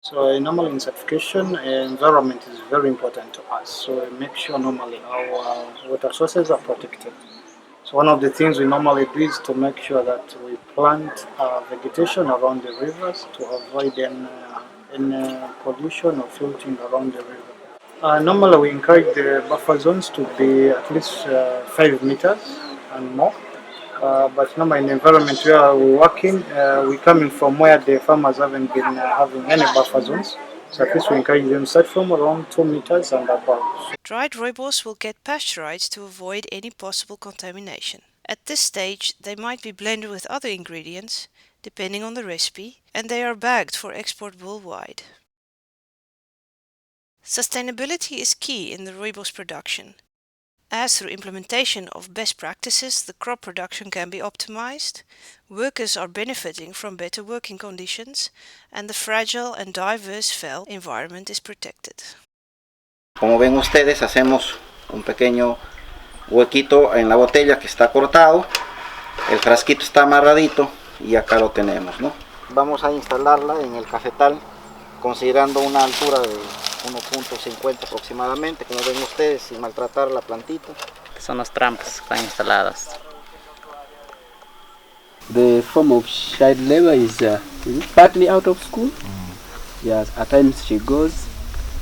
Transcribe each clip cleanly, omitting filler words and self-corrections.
So normally in certification, environment is very important to us. So we make sure normally our water sources are protected. So one of the things we normally do is to make sure that we plant vegetation around the rivers to avoid any pollution or filtering around the river. Normally we encourage the buffer zones to be at least 5 meters and more. But normally in the environment where we're working, we're coming from where the farmers haven't been having any buffer zones. So at least we encourage them start from around 2 meters and above. Dried rooibos will get pasteurized to avoid any possible contamination. At this stage, they might be blended with other ingredients, depending on the recipe, and they are bagged for export worldwide. Sustainability is key in the rooibos production, as through implementation of best practices the crop production can be optimized, workers are benefiting from better working conditions, and the fragile and diverse veld environment is protected. Como ven ustedes, hacemos un pequeño huequito en la botella que está cortado, el frasquito está amarradito y acá lo tenemos, ¿no? Vamos a instalarla en el cafetal considerando una altura de 1.50 aproximadamente, como ven ustedes, sin maltratar la plantita. Son las trampas que están instaladas. The form of child labor is partly out of school. Yes, at times she goes,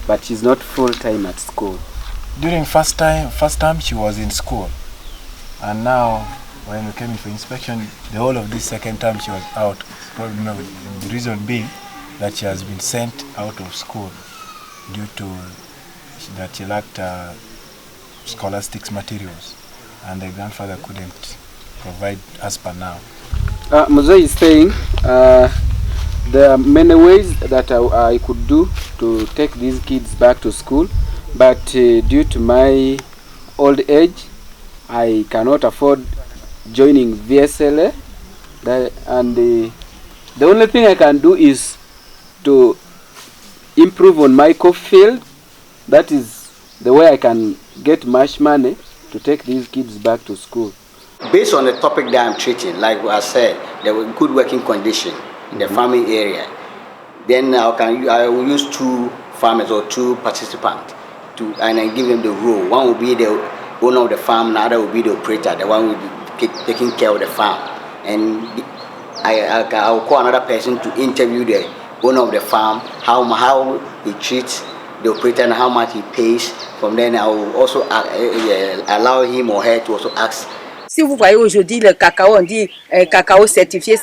but she's not full-time at school. During first time she was in school, and now when we came in for inspection, the whole of this second time she was out. Probably no, the reason being that she has been sent out of school due to that she lacked scholastic materials, and the grandfather couldn't provide as per now. Mzee is saying there are many ways that I could do to take these kids back to school, but due to my old age, I cannot afford joining VSLA, and the only thing I can do is to improve on my coffee field. That is the way I can get much money to take these kids back to school. Based on the topic that I'm treating, like I said, there were good working conditions in the farming area. Then I will use 2 farmers or 2 participants and I give them the role. One will be the owner of the farm, the other will be the operator, the one will be taking care of the farm. And I will call another person to interview the owner of the farm, how he treats the operator and how much he pays. From then I will also allow him or her to also ask. Si vous voyez aujourd'hui le cacao, on dit cacao certifié,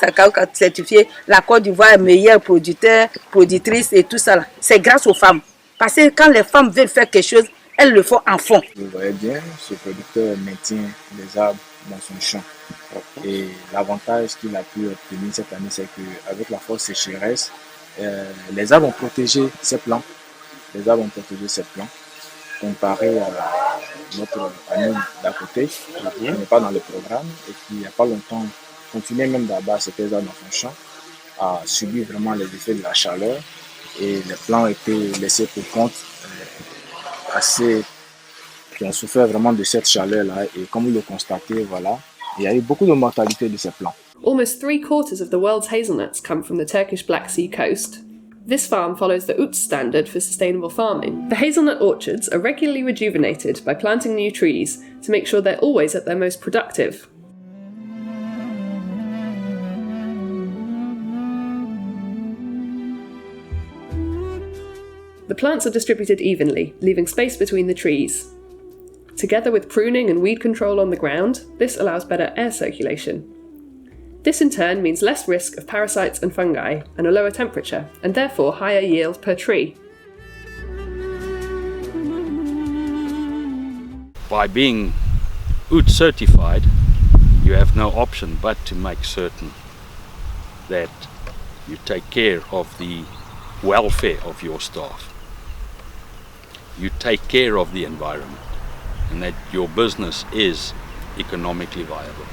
la Côte d'Ivoire est meilleure producteur, productrice et tout ça. C'est grâce aux femmes. Parce que quand les femmes veulent faire quelque chose, elles le font en fond. Vous voyez bien, ce producteur maintient les arbres dans son champ. Et l'avantage qu'il a pu obtenir cette année, c'est qu'avec la forte sécheresse, les arbres ont protégé ces plants. Comparé à notre ami d'à côté, qui n'est pas dans le programme et qui, il n'y a pas longtemps, continuait même d'abattre ses arbres dans son champ, a subi vraiment les effets de la chaleur et les plants ont été laissés pour compte qui ont souffert vraiment de cette chaleur-là. Et comme vous le constatez, voilà, il y a eu beaucoup de mortalité de ces plants. Almost 3/4 of the world's hazelnuts come from the Turkish Black Sea coast. This farm follows the UTZ standard for sustainable farming. The hazelnut orchards are regularly rejuvenated by planting new trees to make sure they're always at their most productive. The plants are distributed evenly, leaving space between the trees. Together with pruning and weed control on the ground, this allows better air circulation. This in turn means less risk of parasites and fungi and a lower temperature, and therefore higher yield per tree. By being UTZ certified, you have no option but to make certain that you take care of the welfare of your staff. You take care of the environment and that your business is economically viable.